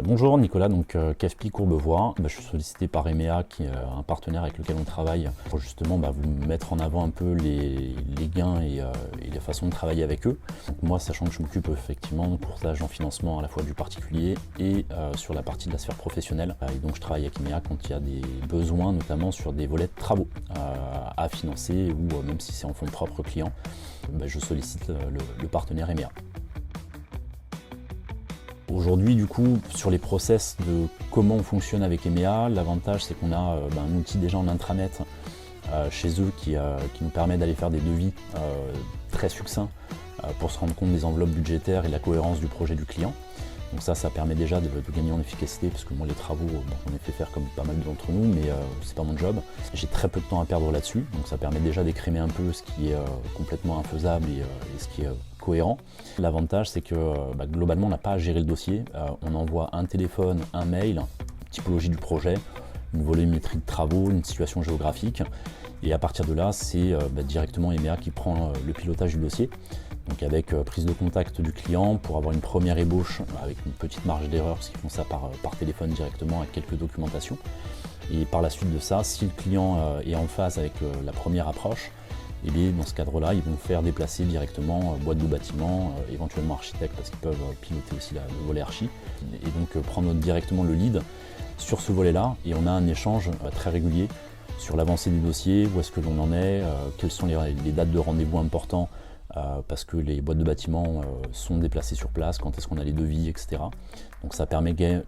Bonjour Nicolas, donc CAFPI Courbevoie. Je suis sollicité par EMEA qui est un partenaire avec lequel on travaille pour justement vous mettre en avant un peu les gains et les façons de travailler avec eux. Donc moi, sachant que je m'occupe effectivement de courtage en financement à la fois du particulier et sur la partie de la sphère professionnelle. Et donc je travaille avec EMEA quand il y a des besoins, notamment sur des volets de travaux à financer ou même si c'est en fonds propres clients, je sollicite le partenaire EMEA. Aujourd'hui, du coup, sur les process de comment on fonctionne avec EMEA, l'avantage c'est qu'on a un outil déjà en intranet chez eux qui nous permet d'aller faire des devis très succincts pour se rendre compte des enveloppes budgétaires et de la cohérence du projet du client. Donc ça permet déjà de gagner en efficacité, parce que moi les travaux, on les fait faire comme pas mal d'entre nous, mais c'est pas mon job. J'ai très peu de temps à perdre là-dessus, donc ça permet déjà d'écrémer un peu ce qui est complètement infaisable et ce qui est cohérent. L'avantage c'est que globalement on n'a pas à gérer le dossier, on envoie un téléphone, un mail, typologie du projet, une volumétrie de travaux, une situation géographique, et à partir de là c'est directement EMEA qui prend le pilotage du dossier. Donc avec prise de contact du client pour avoir une première ébauche avec une petite marge d'erreur, parce qu'ils font ça par téléphone directement avec quelques documentations. Et par la suite de ça, si le client est en phase avec la première approche, et bien dans ce cadre-là, ils vont faire déplacer directement boîte de bâtiment, éventuellement architecte, parce qu'ils peuvent piloter aussi le volet archi, et donc prendre directement le lead sur ce volet-là, et on a un échange très régulier sur l'avancée du dossier, où est-ce que l'on en est, quelles sont les dates de rendez-vous importants, parce que les boîtes de bâtiment sont déplacées sur place, quand est-ce qu'on a les devis, etc. Donc ça permet de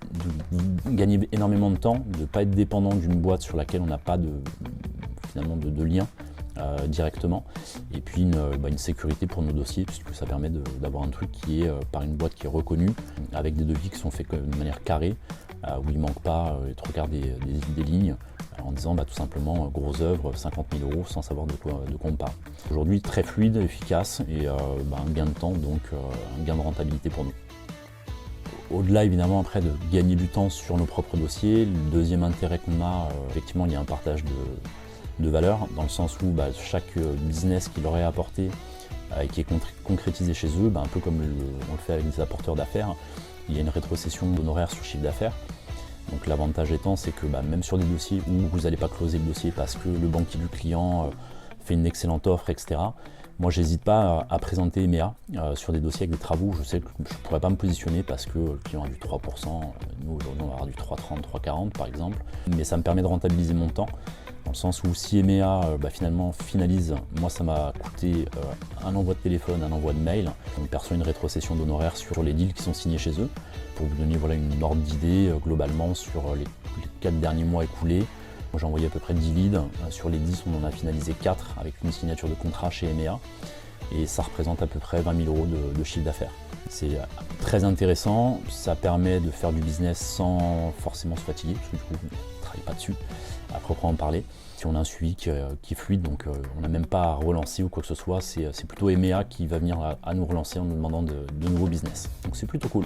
gagner énormément de temps, de ne pas être dépendant d'une boîte sur laquelle on n'a pas finalement de lien directement, et puis une sécurité pour nos dossiers, puisque ça permet d'avoir un truc qui est par une boîte qui est reconnue, avec des devis qui sont faits de manière carrée, où il ne manque pas trois quarts des lignes, en disant tout simplement grosse œuvre, 50 000 € sans savoir de quoi on parle. Aujourd'hui très fluide, efficace et un gain de temps, donc un gain de rentabilité pour nous. Au-delà évidemment après de gagner du temps sur nos propres dossiers, le deuxième intérêt qu'on a, effectivement il y a un partage de valeur, dans le sens où chaque business qui leur est apporté et qui est concrétisé chez eux, un peu comme on le fait avec des apporteurs d'affaires, il y a une rétrocession d'honoraires sur chiffre d'affaires. Donc l'avantage étant, c'est que même sur des dossiers où vous n'allez pas closer le dossier parce que le banquier du client fait une excellente offre, etc. Moi, j'hésite pas à présenter EMEA sur des dossiers avec des travaux. Je sais que je ne pourrais pas me positionner parce que le client a du 3%. Nous, aujourd'hui, on va avoir du 3,30, 3,40 par exemple. Mais ça me permet de rentabiliser mon temps, dans le sens où si EMEA finalement finalise, moi ça m'a coûté un envoi de téléphone, un envoi de mail, on perçoit une rétrocession d'honoraires sur les deals qui sont signés chez eux, pour vous donner une ordre d'idée globalement sur les 4 derniers mois écoulés. Moi j'ai envoyé à peu près 10 leads, sur les 10 on en a finalisé 4 avec une signature de contrat chez EMEA, et ça représente à peu près 20 000 € de chiffre d'affaires. C'est très intéressant, ça permet de faire du business sans forcément se fatiguer, parce que du coup on ne travaille pas dessus à proprement parler. Si on a un suivi qui est fluide, donc on n'a même pas à relancer ou quoi que ce soit, c'est plutôt EMEA qui va venir à nous relancer en nous demandant de nouveaux business. Donc c'est plutôt cool.